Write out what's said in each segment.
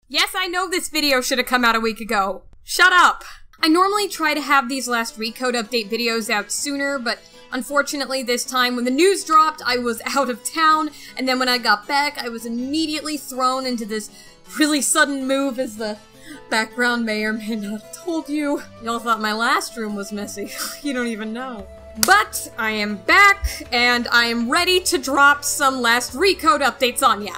Yes, I know this video should have come out a week ago. Shut up! I normally try to have these last Recode update videos out sooner, but unfortunately this time when the news dropped, I was out of town, and then when I got back, I was immediately thrown into this really sudden move, as the background may or may not have told you. Y'all thought my last room was messy. You don't even know. But I am back, and I am ready to drop some last Recode updates on ya.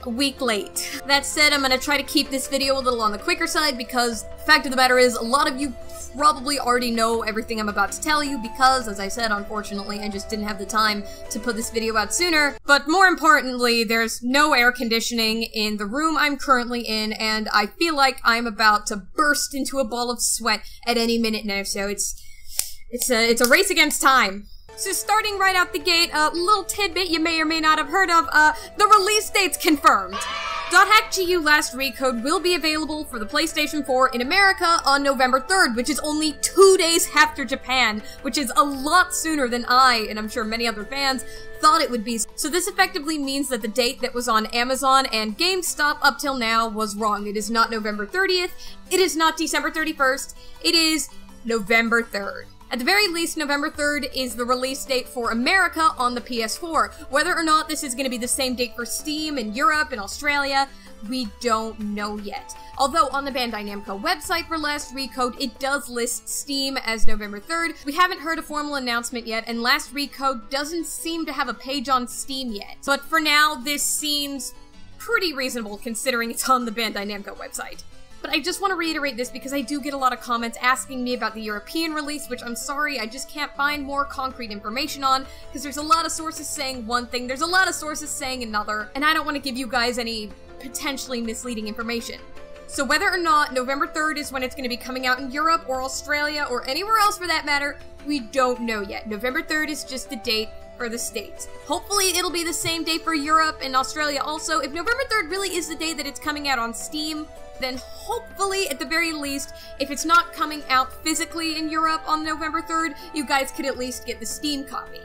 A week late. That said, I'm gonna try to keep this video a little on the quicker side because the fact of the matter is, a lot of you probably already know everything I'm about to tell you because, as I said, unfortunately, I just didn't have the time to put this video out sooner. But more importantly, there's no air conditioning in the room I'm currently in, and I feel like I'm about to burst into a ball of sweat at any minute now, so it's a race against time. So starting right out the gate, a little tidbit you may or may not have heard of, the release date's confirmed. .hack.gu Last Recode will be available for the PlayStation 4 in America on November 3rd, which is only 2 days after Japan, which is a lot sooner than I, and I'm sure many other fans, thought it would be. So this effectively means that the date that was on Amazon and GameStop up till now was wrong. It is not November 30th, it is not December 31st, it is November 3rd. At the very least, November 3rd is the release date for America on the PS4. Whether or not this is going to be the same date for Steam in Europe and Australia, we don't know yet. Although on the Bandai Namco website for Last Recode, it does list Steam as November 3rd. We haven't heard a formal announcement yet, and Last Recode doesn't seem to have a page on Steam yet. But for now, this seems pretty reasonable considering it's on the Bandai Namco website. But I just want to reiterate this because I do get a lot of comments asking me about the European release, which I'm sorry, I just can't find more concrete information on, because there's a lot of sources saying one thing, there's a lot of sources saying another, and I don't want to give you guys any potentially misleading information. So whether or not November 3rd is when it's going to be coming out in Europe or Australia or anywhere else for that matter, we don't know yet. November 3rd is just the date for the States. Hopefully it'll be the same date for Europe and Australia also. If November 3rd really is the day that it's coming out on Steam, then hopefully, at the very least, if it's not coming out physically in Europe on November 3rd, you guys could at least get the Steam copy.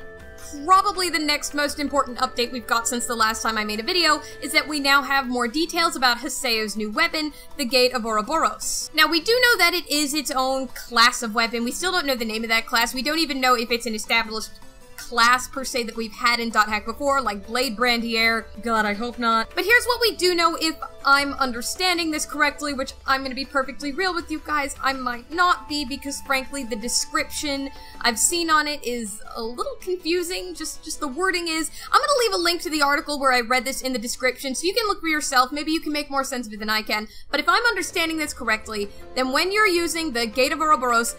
Probably the next most important update we've got since the last time I made a video is that we now have more details about Haseo's new weapon, the Gate of Ouroboros. Now, we do know that it is its own class of weapon. We still don't know the name of that class. We don't even know if it's an established class per se that we've had in .hack before, like Blade Brandier. God, I hope not. But here's what we do know if I'm understanding this correctly, which I'm gonna be perfectly real with you guys, I might not be, because frankly the description I've seen on it is a little confusing, just the wording is. I'm gonna leave a link to the article where I read this in the description so you can look for yourself, maybe you can make more sense of it than I can, but if I'm understanding this correctly, then when you're using the Gate of Ouroboros,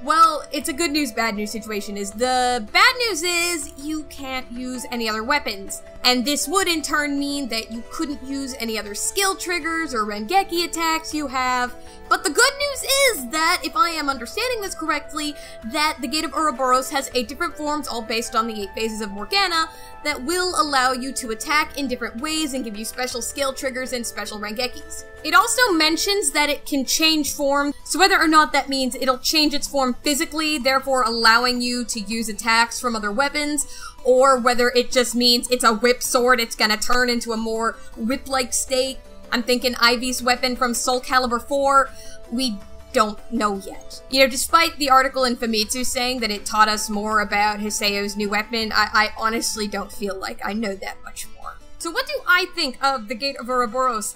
well, it's a good news, bad news situation. The bad news is you can't use any other weapons. And this would in turn mean that you couldn't use any other skill triggers or Rengeki attacks you have. But the good news is that, if I am understanding this correctly, that the Gate of Ouroboros has 8 different forms, all based on the 8 phases of Morgana, that will allow you to attack in different ways and give you special skill triggers and special Rengekis. It also mentions that it can change form, so whether or not that means it'll change its form physically, therefore allowing you to use attacks from other weapons, or whether it just means it's a whip sword, it's gonna turn into a more whip-like state. I'm thinking Ivy's weapon from Soul Calibur 4, we don't know yet. You know, despite the article in Famitsu saying that it taught us more about Haseo's new weapon, I honestly don't feel like I know that much more. So what do I think of the Gate of Ouroboros?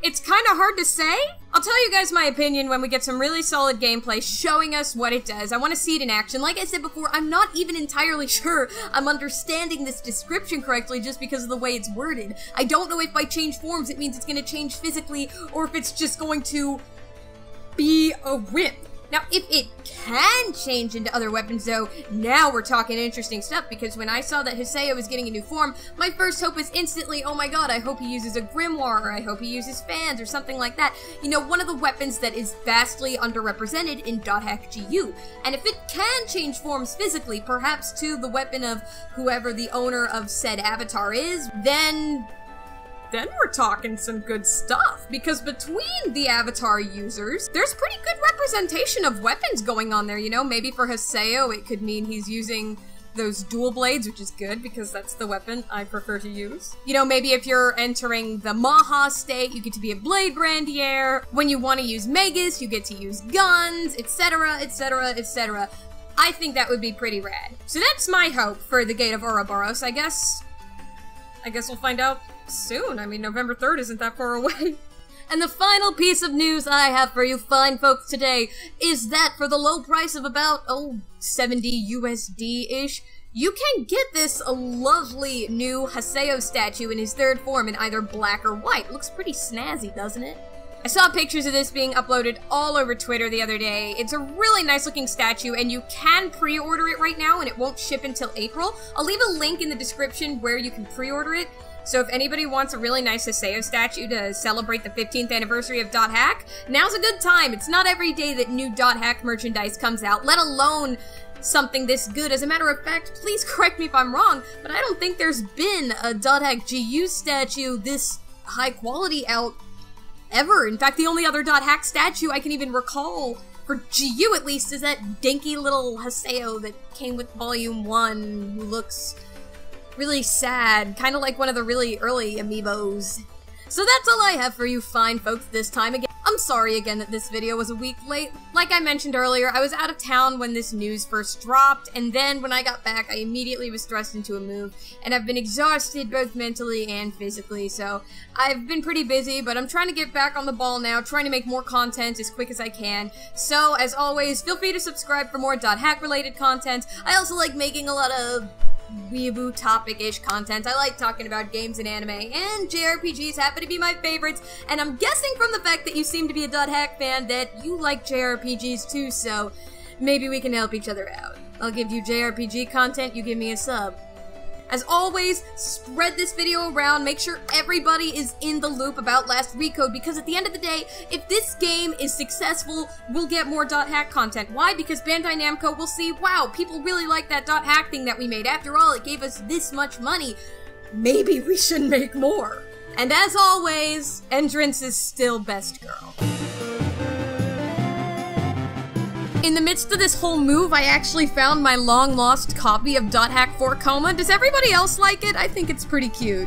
It's kind of hard to say. I'll tell you guys my opinion when we get some really solid gameplay showing us what it does. I want to see it in action. Like I said before, I'm not even entirely sure I'm understanding this description correctly just because of the way it's worded. I don't know if by change forms it means it's going to change physically or if it's just going to be a whip. Now, if it can change into other weapons, though, now we're talking interesting stuff, because when I saw that Haseo was getting a new form, my first hope is instantly, oh my god, I hope he uses a grimoire, or I hope he uses fans, or something like that. You know, one of the weapons that is vastly underrepresented in .hack.gu. And if it can change forms physically, perhaps to the weapon of whoever the owner of said avatar is, then we're talking some good stuff, because between the avatar users, there's pretty good representation of weapons going on there, you know? Maybe for Haseo, it could mean he's using those dual blades, which is good because that's the weapon I prefer to use. You know, maybe if you're entering the Maha state, you get to be a Blade Brandier. When you want to use Magus, you get to use guns, etc, etc, etc. I think that would be pretty rad. So that's my hope for the Gate of Ouroboros. I guess we'll find out soon. I mean, November 3rd isn't that far away. And the final piece of news I have for you fine folks today is that for the low price of about, 70 USD-ish, you can get this lovely new Haseo statue in his third form in either black or white. Looks pretty snazzy, doesn't it? I saw pictures of this being uploaded all over Twitter the other day. It's a really nice looking statue, and you can pre-order it right now, and it won't ship until April. I'll leave a link in the description where you can pre-order it. So if anybody wants a really nice Haseo statue to celebrate the 15th anniversary of .hack, now's a good time. It's not every day that new .hack merchandise comes out, let alone something this good. As a matter of fact, please correct me if I'm wrong, but I don't think there's been a .hack GU statue this high quality out ever. In fact, the only other .hack statue I can even recall, for GU at least, is that dinky little Haseo that came with Volume 1, who looks really sad, kind of like one of the really early amiibos. So that's all I have for you fine folks this time. Again, I'm sorry again that this video was a week late. Like I mentioned earlier, I was out of town when this news first dropped, and then when I got back, I immediately was thrust into a move, and I've been exhausted both mentally and physically, so I've been pretty busy, but I'm trying to get back on the ball now, trying to make more content as quick as I can. So, as always, feel free to subscribe for more .hack related content. I also like making a lot of weeaboo topic-ish content. I like talking about games and anime, and JRPGs happen to be my favorites, and I'm guessing from the fact that you seem to be a .hack fan that you like JRPGs too, so maybe we can help each other out. I'll give you JRPG content, you give me a sub. As always, spread this video around, make sure everybody is in the loop about last Recode, because at the end of the day, if this game is successful, we'll get more .hack content. Why? Because Bandai Namco will see, wow, people really like that .hack thing that we made. After all, it gave us this much money. Maybe we should make more. And as always, Entrance is still best girl. In the midst of this whole move, I actually found my long-lost copy of .hack 4 Coma. Does everybody else like it? I think it's pretty cute.